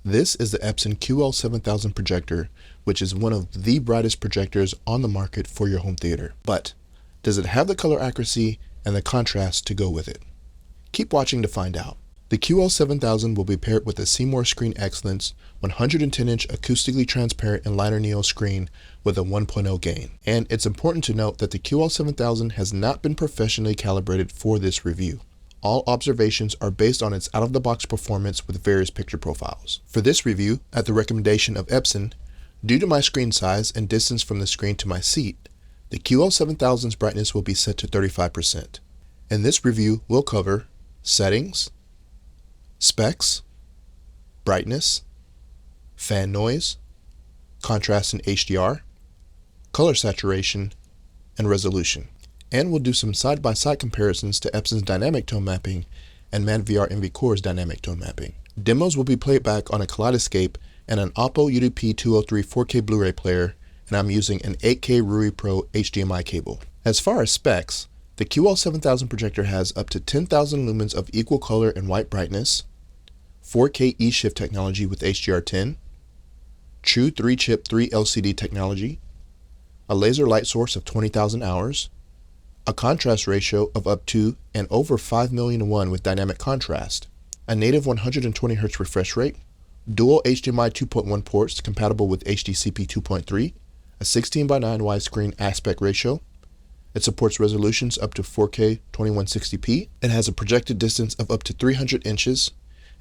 This is the Epson QL7000 projector, which is one of the brightest projectors on the market for your home theater. But does it have the color accuracy and the contrast to go with it? Keep watching to find out. The QL7000 will be paired with a Seymour Screen Excellence 110-inch acoustically transparent Enlightor Neo screen with a 1.0 gain. And it's important to note that the QL7000 has not been professionally calibrated for this review. All observations are based on its out-of-the-box performance with various picture profiles. For this review, at the recommendation of Epson, due to my screen size and distance from the screen to my seat, the QL7000's brightness will be set to 35%. In this review, we'll cover settings, specs, brightness, fan noise, contrast in HDR, color saturation, and resolution. And we'll do some side-by-side comparisons to Epson's dynamic tone mapping and ManVR NV-Core's dynamic tone mapping. Demos will be played back on a Kaleidoscape and an Oppo UDP 203 4K Blu-ray player, and I'm using an 8K Rui Pro HDMI cable. As far as specs, the QL7000 projector has up to 10,000 lumens of equal color and white brightness, 4K eShift technology with HDR10, true 3-chip 3 LCD technology, a laser light source of 20,000 hours, a contrast ratio of up to and over 5 million to 1 with dynamic contrast, a native 120Hz refresh rate, dual HDMI 2.1 ports compatible with HDCP 2.3, a 16:9 widescreen aspect ratio. It supports resolutions up to 4K 2160p. It has a projected distance of up to 300 inches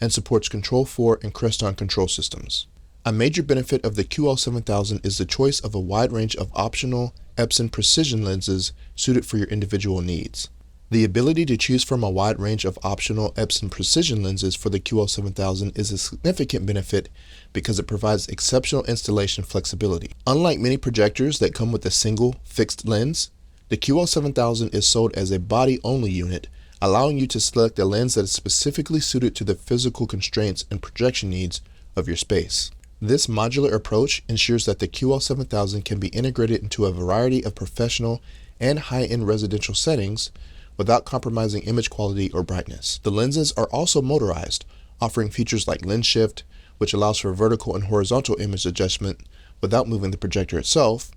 and supports Control 4 and Creston control systems. A major benefit of the QL7000 is the choice of a wide range of optional Epson precision lenses suited for your individual needs. The ability to choose from a wide range of optional Epson precision lenses for the QL7000 is a significant benefit because it provides exceptional installation flexibility. Unlike many projectors that come with a single fixed lens, the QL7000 is sold as a body-only unit, allowing you to select a lens that is specifically suited to the physical constraints and projection needs of your space. This modular approach ensures that the QL7000 can be integrated into a variety of professional and high-end residential settings without compromising image quality or brightness. The lenses are also motorized, offering features like lens shift, which allows for vertical and horizontal image adjustment without moving the projector itself,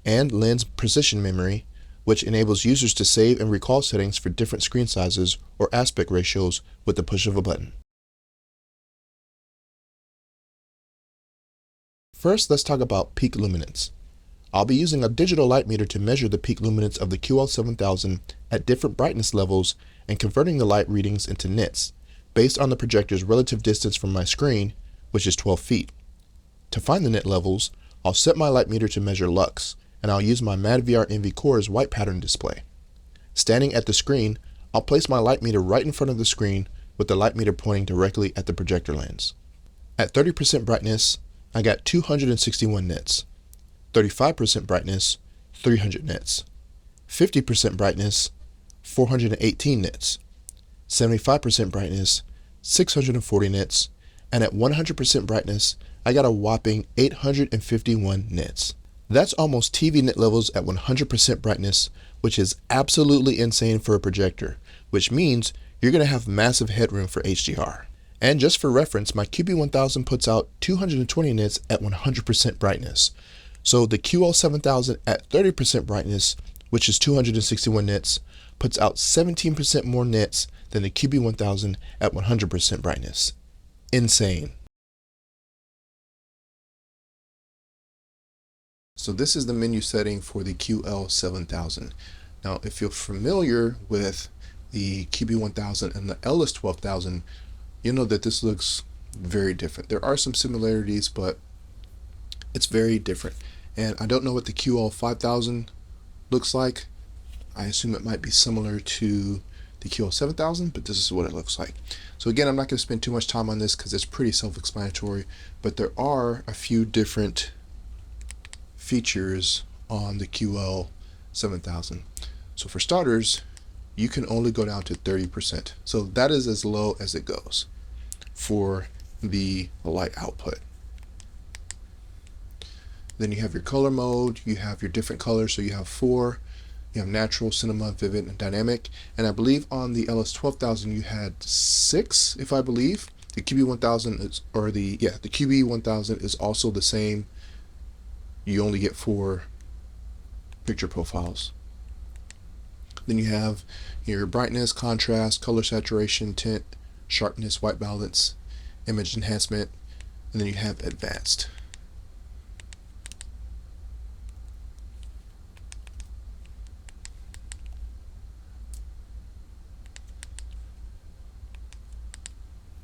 and lens precision memory, which enables users to save and recall settings for different screen sizes or aspect ratios with the push of a button. First, let's talk about peak luminance. I'll be using a digital light meter to measure the peak luminance of the QL7000 at different brightness levels and converting the light readings into nits based on the projector's relative distance from my screen, which is 12 feet. To find the nit levels, I'll set my light meter to measure lux, and I'll use my ManVR NV-Core's white pattern display. Standing at the screen, I'll place my light meter right in front of the screen with the light meter pointing directly at the projector lens. At 30% brightness, I got 261 nits, 35% brightness, 300 nits, 50% brightness, 418 nits, 75% brightness, 640 nits, and at 100% brightness, I got a whopping 851 nits. That's almost TV nit levels at 100% brightness, which is absolutely insane for a projector, which means you're going to have massive headroom for HDR. And just for reference, my QB1000 puts out 220 nits at 100% brightness. So the QL7000 at 30% brightness, which is 261 nits, puts out 17% more nits than the QB1000 at 100% brightness. Insane. So this is the menu setting for the QL7000. Now, if you're familiar with the QB1000 and the LS12000, you'll know that this looks very different. There are some similarities, but it's very different. And I don't know what the QL5000 looks like. I assume it might be similar to the QL7000, but this is what it looks like. So again, I'm not going to spend too much time on this because it's pretty self-explanatory, but there are a few different features on the QL7000. So for starters, you can only go down to 30%. So that is as low as it goes for the light output. Then you have your color mode, you have your different colors. So you have 4, you have natural, cinema, vivid, and dynamic. And I believe on the LS12000 you had 6, if I believe. The QB1000 is, or the QB1000 is also the same. You only get 4 picture profiles. Then you have your brightness, contrast, color saturation, tint, sharpness, white balance, image enhancement, and then you have advanced.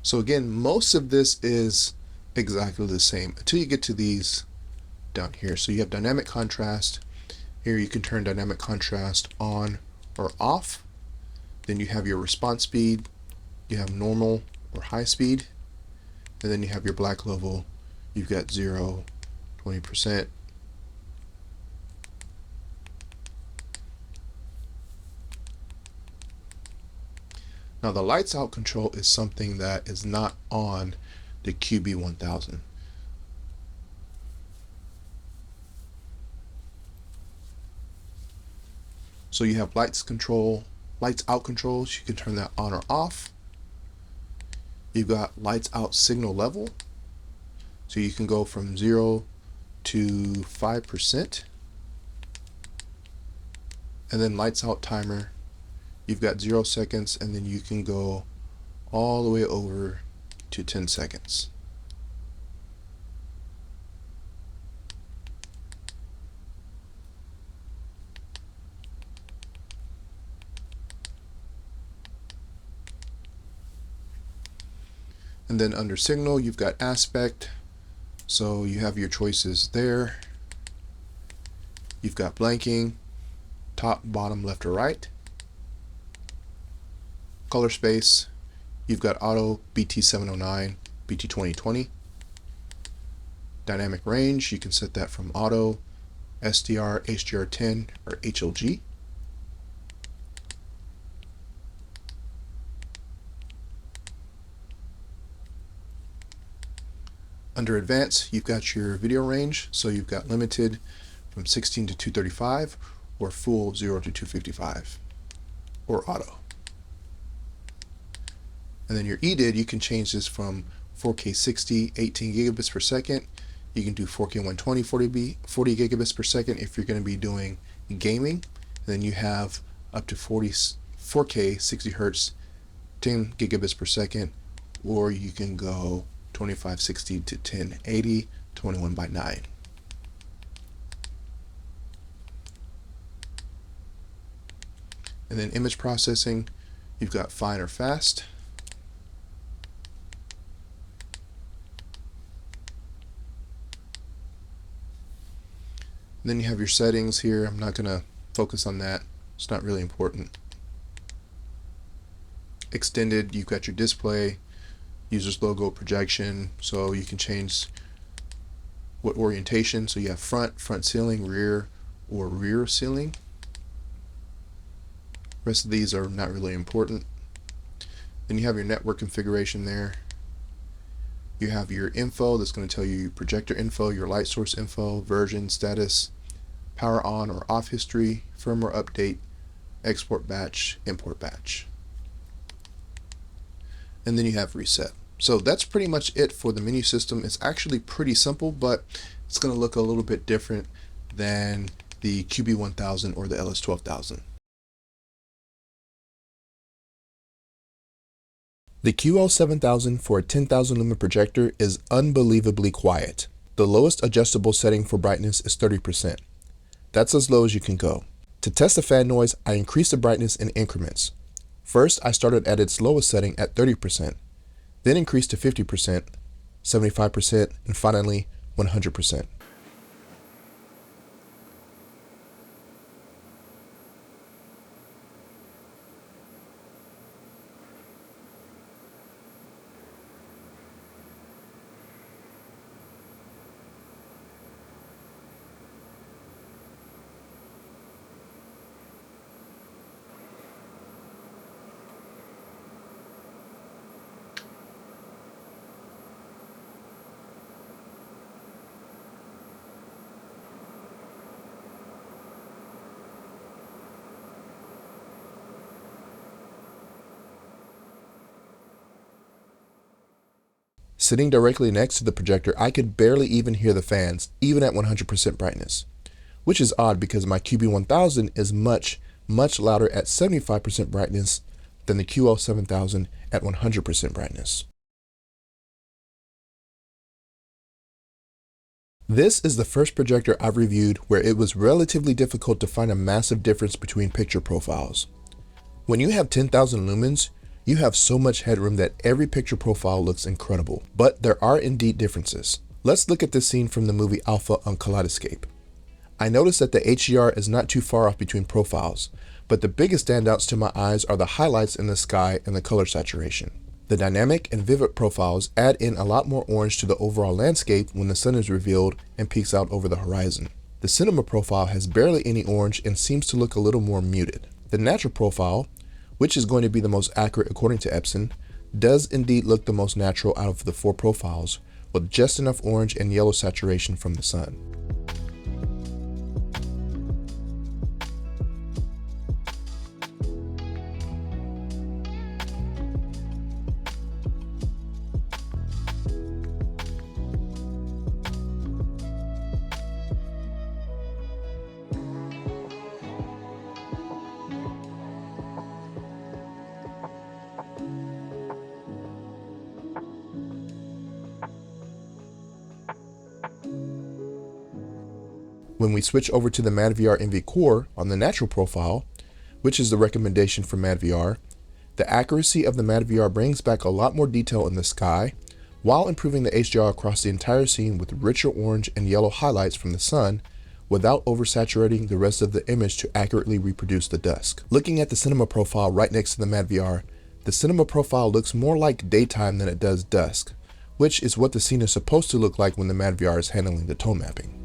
So again, most of this is exactly the same until you get to these down here. So you have dynamic contrast. Here you can turn dynamic contrast on or off. Then you have your response speed, you have normal or high speed, and then you have your black level. You've got 0, 20%. Now the lights out control is something that is not on the QB1000. So you have lights out controls. You can turn that on or off. You've got lights out signal level. So you can go from 0 to 5%. And then lights out timer. You've got 0 seconds, and then you can go all the way over to 10 seconds. And then under signal, you've got aspect. So you have your choices there. You've got blanking, top, bottom, left, or right. Color space, you've got auto, BT709, BT2020. Dynamic range, you can set that from auto, SDR, HDR10, or HLG. Under advanced, you've got your video range, so you've got limited from 16 to 235, or full 0 to 255, or auto. And then your EDID, you can change this from 4K 60, 18 gigabits per second. You can do 4K 120, 40 gigabits per second if you're going to be doing gaming. And then you have up to 4K 60 hertz, 10 gigabits per second, or you can go 2560 to 1080, 21:9. And then image processing, you've got fine or fast. And then you have your settings here. I'm not going to focus on that. It's not really important. Extended, you've got your display, user's logo, projection, so you can change what orientation. So you have front ceiling, rear, or rear ceiling. Rest of these are not really important. Then you have your network configuration there. You have your info that's going to tell you your projector info, your light source info, version, status, power on or off history, firmware update, export batch, import batch. And then you have reset. So that's pretty much it for the menu system. It's actually pretty simple, but it's going to look a little bit different than the QB1000 or the LS12000. The QL7000 for a 10,000 lumen projector is unbelievably quiet. The lowest adjustable setting for brightness is 30%. That's as low as you can go. To test the fan noise, I increased the brightness in increments. First, I started at its lowest setting at 30%, then increased to 50%, 75%, and finally 100%. Sitting directly next to the projector, I could barely even hear the fans, even at 100% brightness. Which is odd because my QB1000 is much louder at 75% brightness than the QL7000 at 100% brightness. This is the first projector I've reviewed where it was relatively difficult to find a massive difference between picture profiles. When you have 10,000 lumens, you have so much headroom that every picture profile looks incredible, but there are indeed differences. Let's look at this scene from the movie Alpha on Kaleidoscope. I noticed that the HDR is not too far off between profiles, but the biggest standouts to my eyes are the highlights in the sky and the color saturation. The dynamic and vivid profiles add in a lot more orange to the overall landscape when the sun is revealed and peeks out over the horizon. The cinema profile has barely any orange and seems to look a little more muted. The natural profile, which is going to be the most accurate according to Epson, does indeed look the most natural out of the four profiles, with just enough orange and yellow saturation from the sun. When we switch over to the MadVR NV Core on the natural profile, which is the recommendation for MadVR, the accuracy of the MadVR brings back a lot more detail in the sky, while improving the HDR across the entire scene with richer orange and yellow highlights from the sun, without oversaturating the rest of the image to accurately reproduce the dusk. Looking at the cinema profile right next to the MadVR, the cinema profile looks more like daytime than it does dusk, which is what the scene is supposed to look like when the MadVR is handling the tone mapping.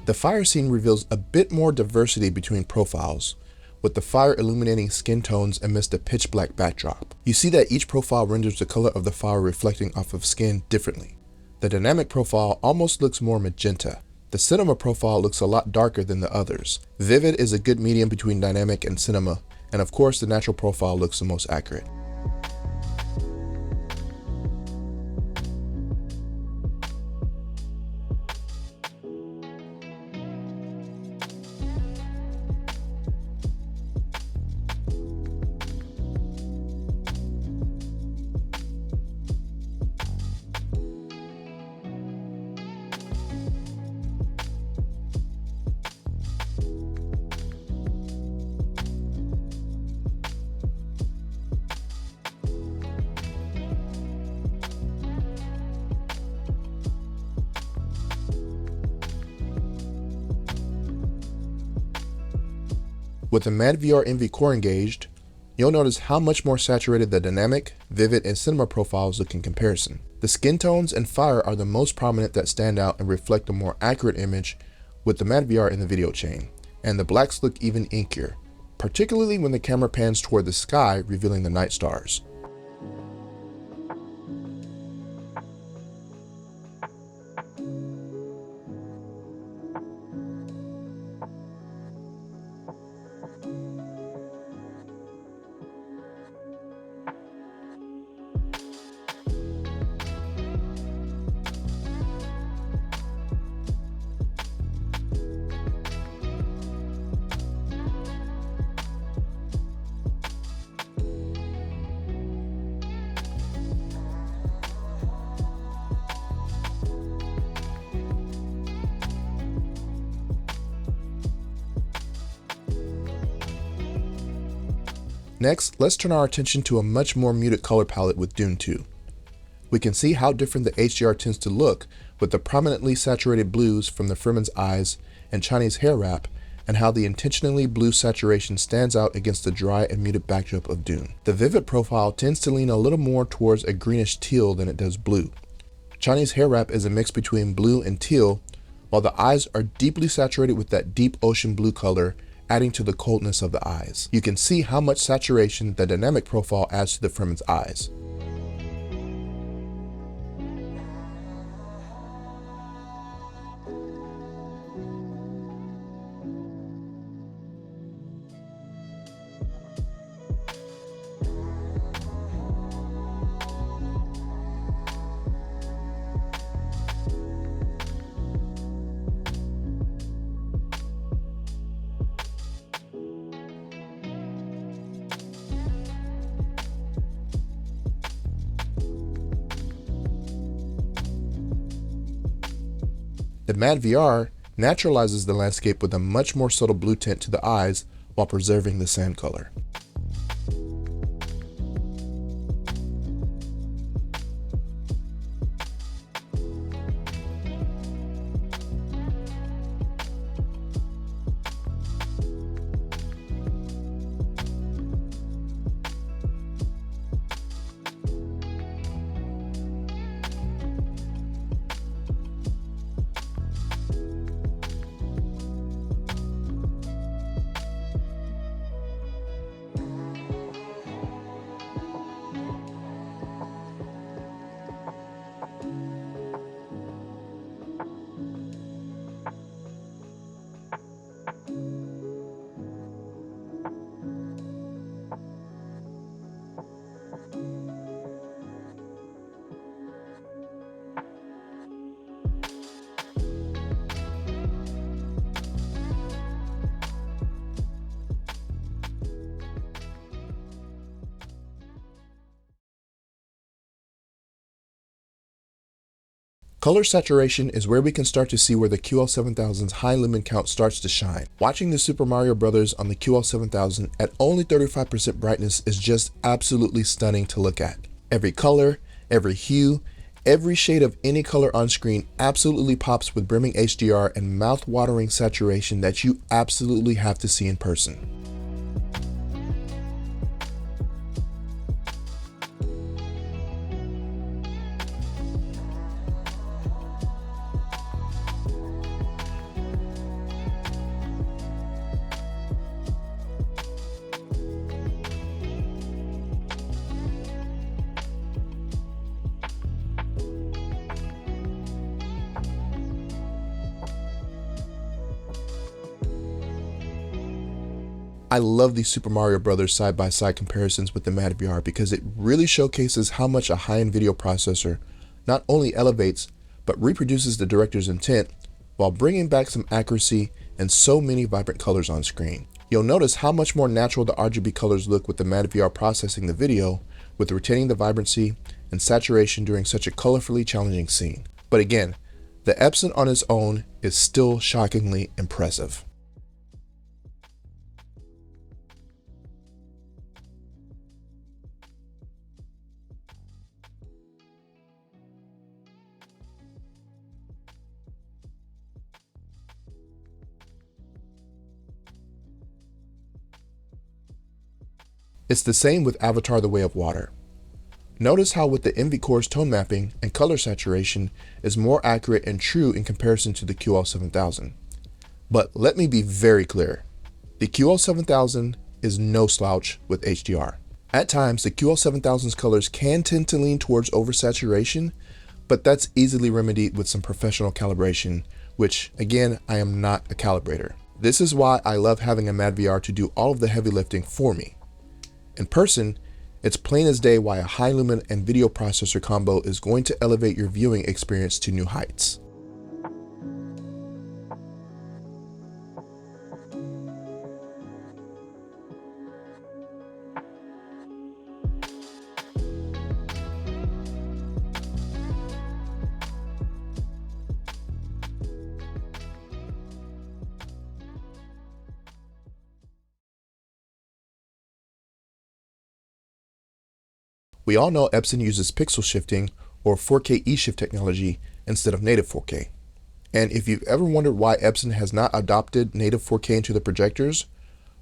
The fire scene reveals a bit more diversity between profiles, with the fire illuminating skin tones amidst a pitch black backdrop. You see that each profile renders the color of the fire reflecting off of skin differently. The dynamic profile almost looks more magenta. The cinema profile looks a lot darker than the others. Vivid is a good medium between dynamic and cinema, and of course the natural profile looks the most accurate. With the MadVR NV Core engaged, you'll notice how much more saturated the dynamic, vivid, and cinema profiles look in comparison. The skin tones and fire are the most prominent that stand out and reflect a more accurate image with the MadVR in the video chain, and the blacks look even inkier, particularly when the camera pans toward the sky, revealing the night stars. Next, let's turn our attention to a much more muted color palette with Dune 2. We can see how different the HDR tends to look with the prominently saturated blues from the Freeman's eyes and Chinese hair wrap and how the intentionally blue saturation stands out against the dry and muted backdrop of Dune. The vivid profile tends to lean a little more towards a greenish teal than it does blue. Chinese hair wrap is a mix between blue and teal, while the eyes are deeply saturated with that deep ocean blue color, adding to the coldness of the eyes. You can see how much saturation the dynamic profile adds to the Fremen's eyes. The Mad VR naturalizes the landscape with a much more subtle blue tint to the eyes while preserving the sand color. Color saturation is where we can start to see where the QL7000's high lumen count starts to shine. Watching the Super Mario Bros. On the QL7000 at only 35% brightness is just absolutely stunning to look at. Every color, every hue, every shade of any color on screen absolutely pops with brimming HDR and mouth-watering saturation that you absolutely have to see in person. I love these Super Mario Bros. Side-by-side comparisons with the Mad VR because it really showcases how much a high-end video processor not only elevates, but reproduces the director's intent while bringing back some accuracy and so many vibrant colors on screen. You'll notice how much more natural the RGB colors look with the Mad VR processing the video, with retaining the vibrancy and saturation during such a colorfully challenging scene. But again, the Epson on its own is still shockingly impressive. It's the same with Avatar: The Way of Water. Notice how with the Envy Core's tone mapping and color saturation is more accurate and true in comparison to the QL7000. But let me be very clear, the QL7000 is no slouch with HDR. At times, the QL7000's colors can tend to lean towards oversaturation, but that's easily remedied with some professional calibration, which again, I am not a calibrator. This is why I love having a Mad VR to do all of the heavy lifting for me. In person, it's plain as day why a high lumen and video processor combo is going to elevate your viewing experience to new heights. We all know Epson uses pixel shifting or 4K eShift technology instead of native 4K. And if you've ever wondered why Epson has not adopted native 4K into the projectors,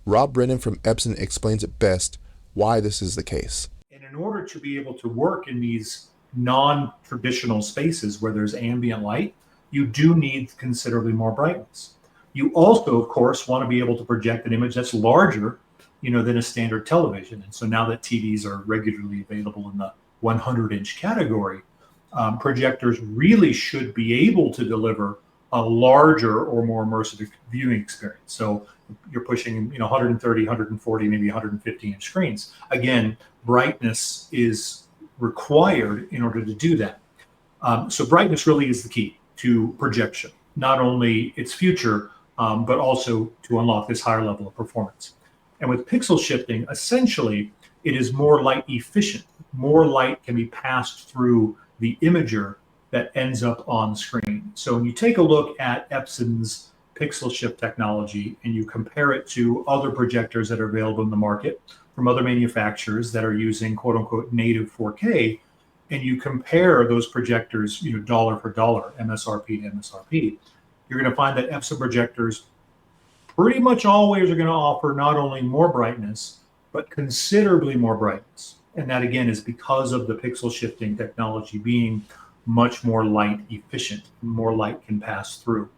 Rob Brennan from Epson explains it best why this is the case. And in order to be able to work in these non-traditional spaces where there's ambient light, you do need considerably more brightness. You also, of course, want to be able to project an image that's larger, than a standard television. And so now that TVs are regularly available in the 100-inch category, projectors really should be able to deliver a larger or more immersive viewing experience. So you're pushing, 130, 140, maybe 150-inch screens. Again, brightness is required in order to do that. So brightness really is the key to projection, not only its future, but also to unlock this higher level of performance. And with pixel shifting, essentially, it is more light efficient. More light can be passed through the imager that ends up on screen. So when you take a look at Epson's pixel shift technology and you compare it to other projectors that are available in the market from other manufacturers that are using quote unquote native 4K, and you compare those projectors, dollar for dollar, MSRP to MSRP, you're going to find that Epson projectors pretty much always are going to offer not only more brightness, but considerably more brightness. And that again is because of the pixel shifting technology being much more light efficient. More light can pass through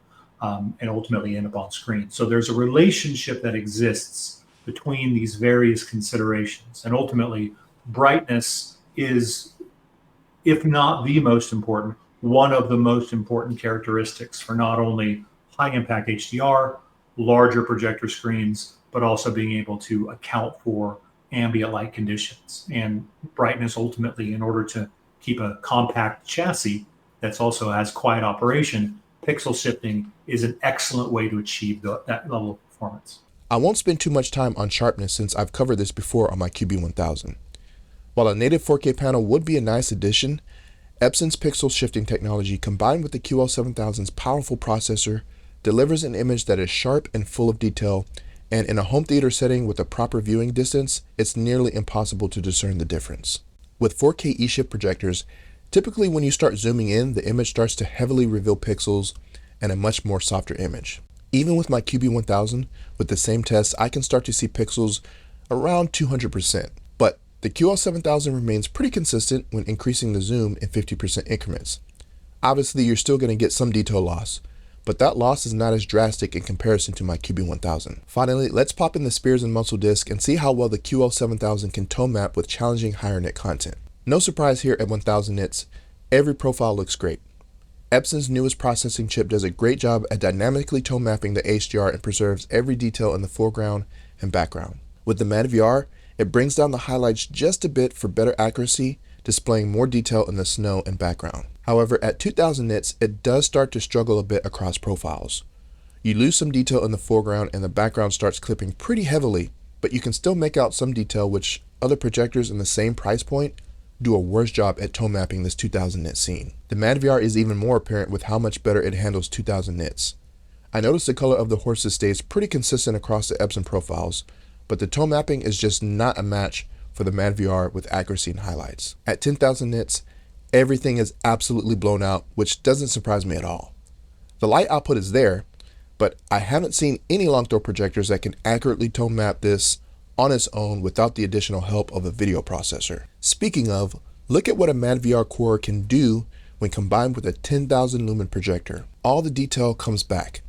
and ultimately end up on screen. So there's a relationship that exists between these various considerations. And ultimately, brightness is, if not the most important, one of the most important characteristics for not only high impact HDR, larger projector screens, but also being able to account for ambient light conditions. And brightness ultimately, in order to keep a compact chassis that's also has quiet operation, pixel shifting is an excellent way to achieve that level of performance. I won't spend too much time on sharpness since I've covered this before on my QB1000. While a native 4K panel would be a nice addition, Epson's pixel shifting technology combined with the QL7000's powerful processor delivers an image that is sharp and full of detail, and in a home theater setting with a proper viewing distance, it's nearly impossible to discern the difference. With 4K eShift projectors, typically when you start zooming in, the image starts to heavily reveal pixels and a much more softer image. Even with my QB1000, with the same test, I can start to see pixels around 200%, but the QL7000 remains pretty consistent when increasing the zoom in 50% increments. Obviously, you're still going to get some detail loss, but that loss is not as drastic in comparison to my QB1000. Finally, let's pop in the Spears and MUNSIL disc and see how well the QL7000 can tone map with challenging higher nit content. No surprise here at 1000 nits, every profile looks great. Epson's newest processing chip does a great job at dynamically tone mapping the HDR and preserves every detail in the foreground and background. With the MAD-VR, it brings down the highlights just a bit for better accuracy, displaying more detail in the snow and background. However, at 2000 nits, it does start to struggle a bit across profiles. You lose some detail in the foreground and the background starts clipping pretty heavily, but you can still make out some detail which other projectors in the same price point do a worse job at tone mapping this 2000 nit scene. The MAD-VR is even more apparent with how much better it handles 2000 nits. I noticed the color of the horses stays pretty consistent across the Epson profiles, but the tone mapping is just not a match for the MAD-VR with accuracy and highlights. At 10,000 nits, everything is absolutely blown out, which doesn't surprise me at all. The light output is there, but I haven't seen any long throw projectors that can accurately tone map this on its own without the additional help of a video processor. Speaking of, look at what a MAD-VR core can do when combined with a 10,000 lumen projector. All the detail comes back.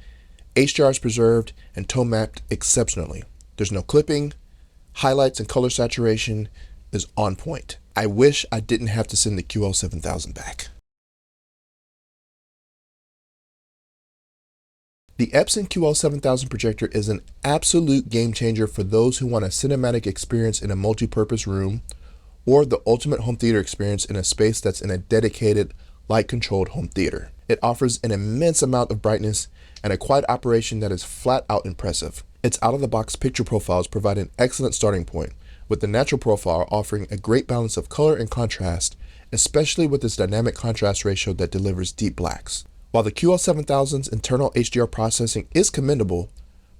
HDR is preserved and tone mapped exceptionally. There's no clipping, highlights and color saturation is on point. I wish I didn't have to send the QL7000 back. The Epson QL7000 projector is an absolute game changer for those who want a cinematic experience in a multi-purpose room or the ultimate home theater experience in a space that's in a dedicated, light-controlled home theater. It offers an immense amount of brightness and a quiet operation that is flat out impressive. Its out-of-the-box picture profiles provide an excellent starting point, with the natural profile offering a great balance of color and contrast, especially with its dynamic contrast ratio that delivers deep blacks. While the QL7000's internal HDR processing is commendable,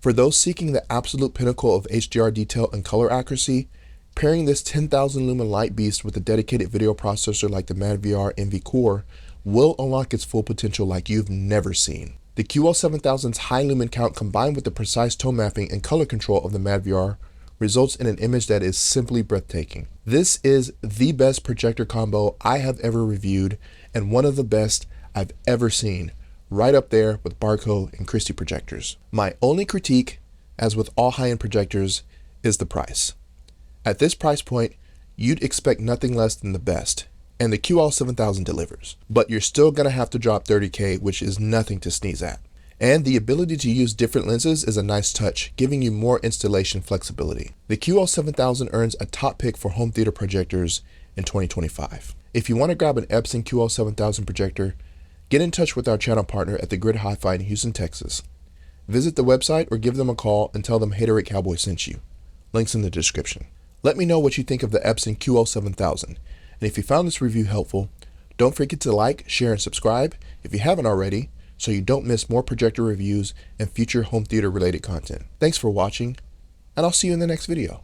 for those seeking the absolute pinnacle of HDR detail and color accuracy, pairing this 10,000 lumen light beast with a dedicated video processor like the MAD-VR NV Core will unlock its full potential like you've never seen. The QL7000's high lumen count combined with the precise tone mapping and color control of the MadVR results in an image that is simply breathtaking. This is the best projector combo I have ever reviewed and one of the best I've ever seen, right up there with Barco and Christie projectors. My only critique, as with all high-end projectors, is the price. At this price point, you'd expect nothing less than the best, and the QL7000 delivers. But you're still gonna have to drop $30K, which is nothing to sneeze at. And the ability to use different lenses is a nice touch, giving you more installation flexibility. The QL7000 earns a top pick for home theater projectors in 2025. If you want to grab an Epson QL7000 projector, get in touch with our channel partner at the Grid Hi-Fi in Houston, Texas. Visit the website or give them a call and tell them Hatoraid Cowboy sent you. Links in the description. Let me know what you think of the Epson QL7000. And if you found this review helpful, don't forget to like, share, and subscribe if you haven't already, so you don't miss more projector reviews and future home theater related content. Thanks for watching, and I'll see you in the next video.